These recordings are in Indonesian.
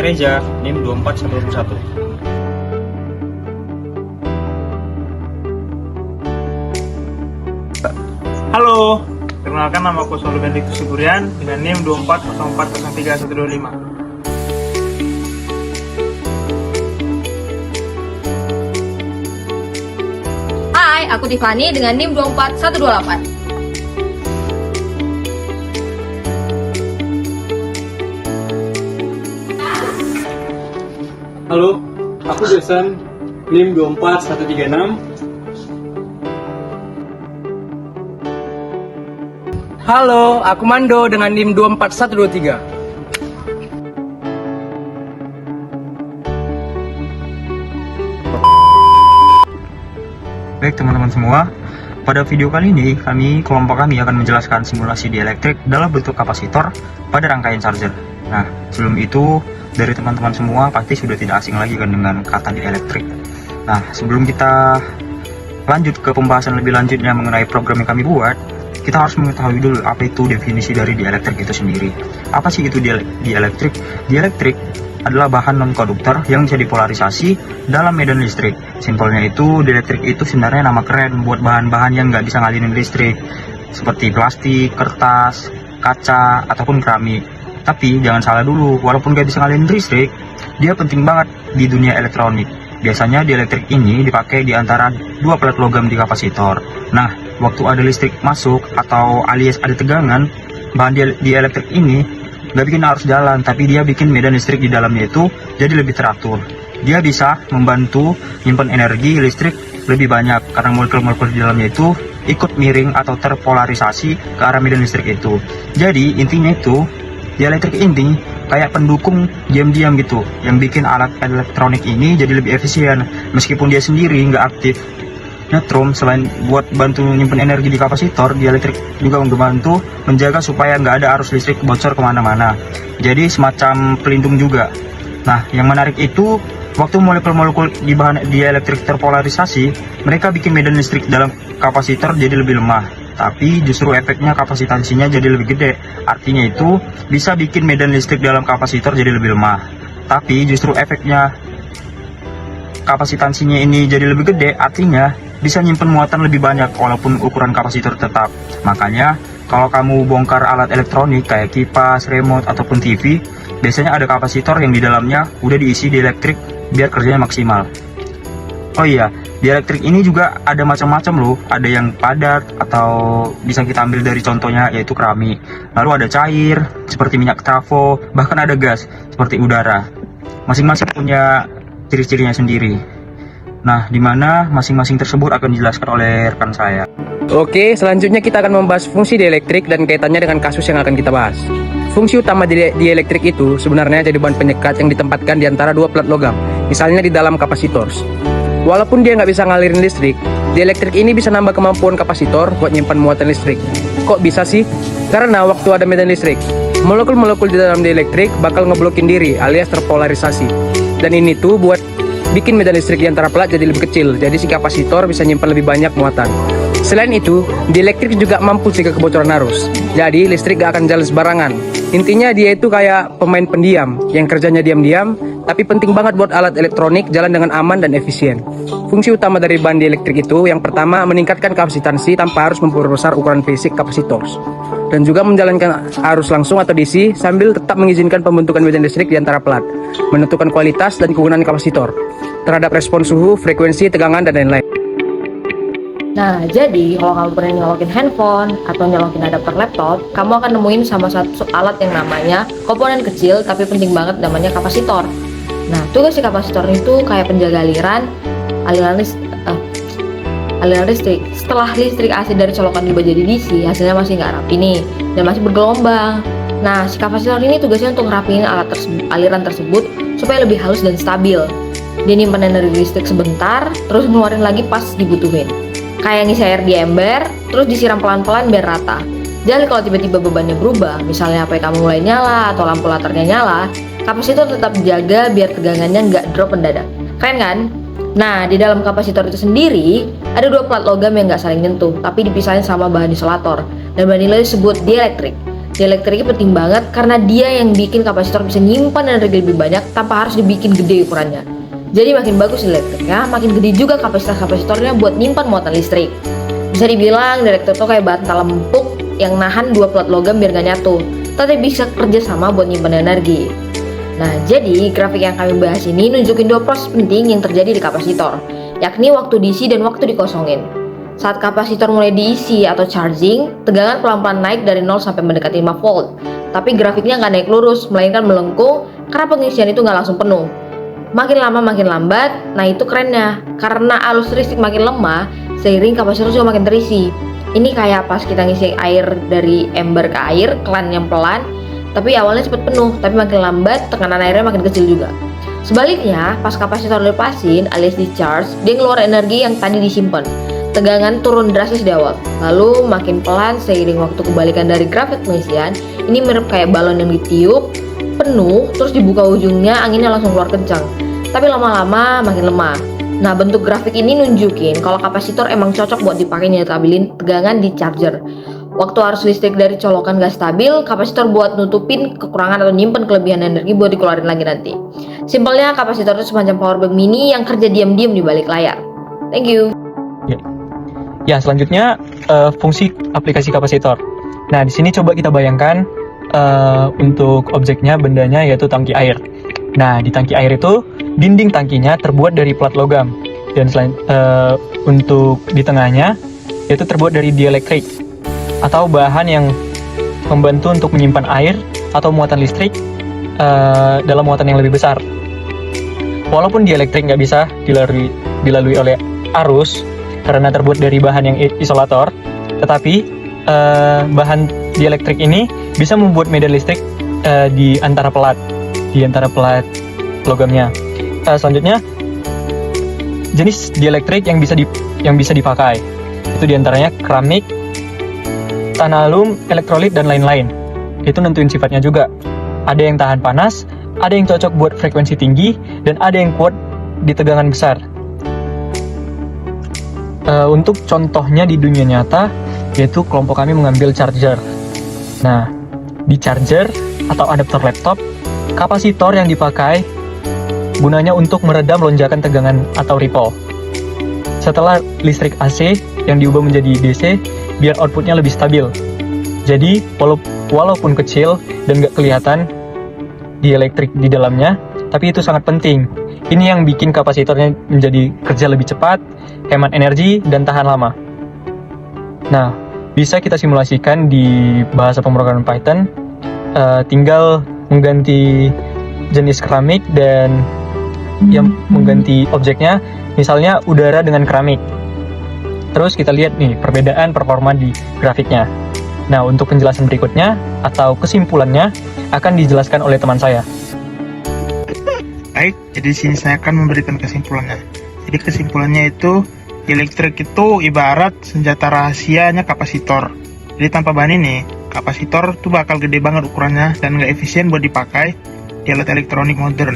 Reza, NIM 24121. Halo, perkenalkan nama aku Solo Benedictus Sugurian dengan NIM 240403125. Hai, aku Tiffany dengan NIM 24128. Halo, aku Jason, NIM 24136. Halo, aku Mando dengan NIM 24123. Baik teman-teman semua, pada video kali ini kelompok kami akan menjelaskan simulasi dieelektrik dalam bentuk kapasitor pada rangkaian charger. Nah, sebelum itu dari teman-teman semua pasti sudah tidak asing lagi kan dengan kata dieelektrik. Nah, sebelum kita lanjut ke pembahasan lebih lanjutnya mengenai program yang kami buat, kita harus mengetahui dulu apa itu definisi dari dieelektrik itu sendiri. Apa sih itu dieelektrik? Dieelektrik adalah bahan non-konduktor yang bisa dipolarisasi dalam medan listrik. Simpelnya itu, dieelektrik itu sebenarnya nama keren buat bahan-bahan yang nggak bisa ngalirin listrik, seperti plastik, kertas, kaca, ataupun keramik. Tapi jangan salah dulu, walaupun nggak bisa ngalirin listrik, dia penting banget di dunia elektronik. Biasanya dieelektrik ini dipakai di antara dua plat logam di kapasitor. Nah, waktu ada listrik masuk atau alias ada tegangan, bahan dieelektrik ini nggak bikin arus jalan, tapi dia bikin medan listrik di dalamnya itu jadi lebih teratur. Dia bisa membantu nyimpen energi listrik lebih banyak karena molekul-molekul di dalamnya itu ikut miring atau terpolarisasi ke arah medan listrik itu. Jadi intinya itu dieelektrik ini kayak pendukung diam-diam gitu yang bikin alat elektronik ini jadi lebih efisien meskipun dia sendiri nggak aktif. Nyetrum selain buat bantu nyimpen energi di kapasitor, dieelektrik juga membantu menjaga supaya nggak ada arus listrik bocor kemana-mana. Jadi semacam pelindung juga. Nah, yang menarik itu waktu molekul-molekul di bahan dieelektrik terpolarisasi, mereka bikin medan listrik dalam kapasitor jadi lebih lemah. Tapi justru efeknya kapasitansinya jadi lebih gede. Artinya itu bisa bikin medan listrik dalam kapasitor jadi lebih lemah. Tapi justru efeknya kapasitansinya ini jadi lebih gede, artinya bisa nyimpen muatan lebih banyak walaupun ukuran kapasitor tetap. Makanya kalau kamu bongkar alat elektronik kayak kipas, remote, ataupun TV, biasanya ada kapasitor yang di dalamnya udah diisi dieelektrik biar kerjanya maksimal. Oh iya, dieelektrik ini juga ada macam-macam loh. Ada yang padat atau bisa kita ambil dari contohnya yaitu keramik. Lalu ada cair seperti minyak trafo, bahkan ada gas seperti udara. Masing-masing punya ciri-cirinya sendiri. Nah, di mana masing-masing tersebut akan dijelaskan oleh rekan saya. Oke, selanjutnya kita akan membahas fungsi dieelektrik dan kaitannya dengan kasus yang akan kita bahas. Fungsi utama dieelektrik itu sebenarnya jadi bahan penyekat yang ditempatkan di antara dua plat logam, misalnya di dalam kapasitor. Walaupun dia nggak bisa ngalirin listrik, dieelektrik ini bisa nambah kemampuan kapasitor buat nyimpan muatan listrik. Kok bisa sih? Karena waktu ada medan listrik, molekul-molekul di dalam dieelektrik bakal ngeblokin diri alias terpolarisasi. Dan ini tuh buat bikin medan listrik di antara plat jadi lebih kecil, jadi si kapasitor bisa nyimpan lebih banyak muatan. Selain itu, dieelektrik juga mampu jika kebocoran arus, jadi listrik gak akan jalan sembarangan. Intinya dia itu kayak pemain pendiam, yang kerjanya diam-diam, tapi penting banget buat alat elektronik jalan dengan aman dan efisien. Fungsi utama dari bahan dieelektrik itu, yang pertama meningkatkan kapasitansi tanpa harus memperbesar ukuran fisik kapasitor, dan juga menjalankan arus langsung atau DC sambil tetap mengizinkan pembentukan medan listrik di antara plat, menentukan kualitas dan kegunaan kapasitor terhadap respon suhu, frekuensi, tegangan, dan lain-lain. Nah, jadi kalau kamu pernah nyolokin handphone atau nyolokin adapter laptop, kamu akan nemuin sama satu alat yang namanya komponen kecil tapi penting banget, namanya kapasitor. Nah, tugas si kapasitor itu kayak penjaga aliran listrik. Setelah listrik AC dari colokan diubah jadi DC, hasilnya masih nggak rapi nih dan masih bergelombang. Nah, si kapasitor ini tugasnya untuk ngerapiin aliran tersebut supaya lebih halus dan stabil. Dia nyimpen energi listrik sebentar, terus ngeluarin lagi pas dibutuhin. Kayak ngisi air di ember, terus disiram pelan-pelan biar rata. Jadi kalau tiba-tiba bebannya berubah, misalnya HP kamu mulai nyala atau lampu latarnya nyala, kapasitor tetap dijaga biar tegangannya nggak drop mendadak. Keren kan? Nah, di dalam kapasitor itu sendiri, ada dua plat logam yang nggak saling nyentuh, tapi dipisahin sama bahan isolator. Dan bahan ini disebut dieelektrik. Dielectric ini penting banget karena dia yang bikin kapasitor bisa nyimpan energi lebih banyak tanpa harus dibikin gede ukurannya. Jadi makin bagus dielectricnya, makin gede juga kapasitor-kapasitornya buat nyimpan muatan listrik. Bisa dibilang dielectric tuh kayak bantal empuk yang nahan dua plat logam biar gak nyatu, tapi bisa kerja sama buat nyimpan energi. Nah, jadi grafik yang kami bahas ini nunjukin dua proses penting yang terjadi di kapasitor, yakni waktu diisi dan waktu dikosongin. Saat kapasitor mulai diisi atau charging, tegangan pelan-pelan naik dari 0 sampai mendekati 5 volt. Tapi grafiknya nggak naik lurus, melainkan melengkung karena pengisian itu nggak langsung penuh. Makin lama makin lambat, nah itu kerennya. Karena arus listrik makin lemah, seiring kapasitor juga makin terisi. Ini kayak pas kita ngisi air dari ember ke air, keran yang pelan, tapi awalnya cepat penuh, tapi makin lambat, tekanan airnya makin kecil juga. Sebaliknya, pas kapasitor dilepasin alias di charge, dia ngeluarin energi yang tadi disimpan. Tegangan turun drastis di awal, lalu makin pelan seiring waktu. Kebalikan dari grafik pengisian, ini mirip kayak balon yang ditiup, penuh, terus dibuka ujungnya, anginnya langsung keluar kencang. Tapi lama-lama makin lemah. Nah, bentuk grafik ini nunjukin kalau kapasitor emang cocok buat dipakai nyetabilin tegangan di charger. Waktu arus listrik dari colokan gak stabil, kapasitor buat nutupin kekurangan atau nyimpen kelebihan energi buat dikeluarin lagi nanti. Simpelnya, kapasitor itu semacam powerbank mini yang kerja diam-diam di balik layar. Thank you. Ya, selanjutnya fungsi aplikasi kapasitor. Nah, di sini coba kita bayangkan untuk objeknya, bendanya yaitu tangki air. Nah, di tangki air itu dinding tangkinya terbuat dari plat logam, dan untuk di tengahnya yaitu terbuat dari dielectric atau bahan yang membantu untuk menyimpan air atau muatan listrik dalam muatan yang lebih besar. Walaupun dielectric nggak bisa dilalui oleh arus karena terbuat dari bahan yang isolator, tetapi bahan dielectric ini bisa membuat medan listrik di antara plat logamnya. Selanjutnya, jenis dielectric yang bisa dipakai itu diantaranya keramik, tanah alum, elektrolit, dan lain-lain. Itu nentuin sifatnya juga. Ada yang tahan panas, ada yang cocok buat frekuensi tinggi, dan ada yang kuat di tegangan besar. Untuk contohnya di dunia nyata, yaitu kelompok kami mengambil charger. Nah, di charger atau adaptor laptop, kapasitor yang dipakai gunanya untuk meredam lonjakan tegangan atau ripple. Setelah listrik AC yang diubah menjadi DC, biar outputnya lebih stabil. Jadi, walaupun kecil dan gak kelihatan dielectric di dalamnya, tapi itu sangat penting. Ini yang bikin kapasitornya menjadi kerja lebih cepat, hemat energi, dan tahan lama. Nah, bisa kita simulasikan di bahasa pemrograman Python, tinggal mengganti jenis keramik dan yang mengganti objeknya, misalnya udara dengan keramik. Terus kita lihat nih perbedaan performa di grafiknya. Nah, untuk penjelasan berikutnya atau kesimpulannya akan dijelaskan oleh teman saya. Baik, jadi di sini saya akan memberikan kesimpulannya. Jadi kesimpulannya itu, dielectric itu ibarat senjata rahasianya kapasitor. Jadi tanpa bahan ini, kapasitor tuh bakal gede banget ukurannya dan nggak efisien buat dipakai di alat elektronik modern.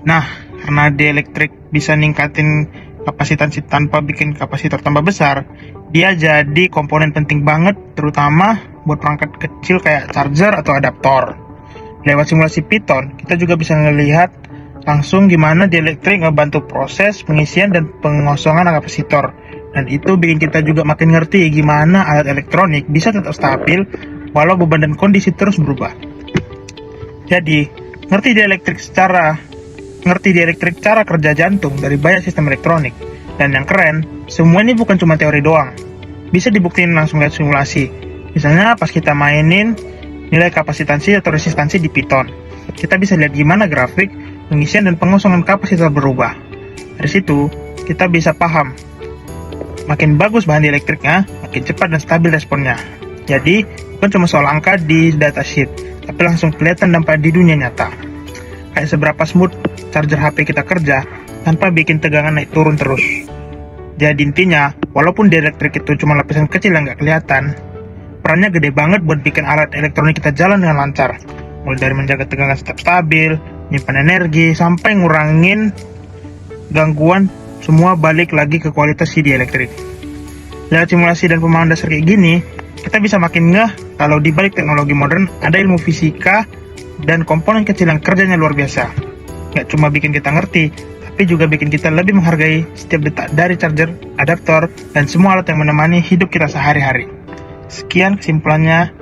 Nah, karena dielectric bisa ningkatin kapasitansi tanpa bikin kapasitor tambah besar, dia jadi komponen penting banget, terutama buat perangkat kecil kayak charger atau adaptor. Lewat simulasi Python, kita juga bisa ngelihat langsung gimana dielectric ngebantu proses pengisian dan pengosongan kapasitor. Dan itu bikin kita juga makin ngerti gimana alat elektronik bisa tetap stabil walau beban dan kondisi terus berubah. Jadi, ngerti dielectric cara kerja jantung dari banyak sistem elektronik. Dan yang keren, semua ini bukan cuma teori doang. Bisa dibuktiin langsung lihat simulasi. Misalnya pas kita mainin nilai kapasitansi atau resistansi di Python, kita bisa lihat gimana grafik pengisian dan pengosongan kapasitor berubah. Dari situ, kita bisa paham makin bagus bahan dielectricnya, makin cepat dan stabil responnya. Jadi, bukan cuma soal angka di datasheet, tapi langsung kelihatan dampak di dunia nyata. Kayak seberapa smooth charger HP kita kerja tanpa bikin tegangan naik turun terus. Jadi intinya, walaupun dielectric itu cuma lapisan kecil yang nggak kelihatan, perannya gede banget buat bikin alat elektronik kita jalan dengan lancar. Mulai dari menjaga tegangan tetap stabil, nyimpan energi, sampai ngurangin gangguan, semua balik lagi ke kualitas si dielectric. Lewat simulasi dan pemahaman dasar kayak gini, kita bisa makin ngeh kalau di balik teknologi modern ada ilmu fisika dan komponen kecil yang kerjanya luar biasa. Gak cuma bikin kita ngerti, tapi juga bikin kita lebih menghargai setiap detak dari charger, adaptor, dan semua alat yang menemani hidup kita sehari-hari. Sekian kesimpulannya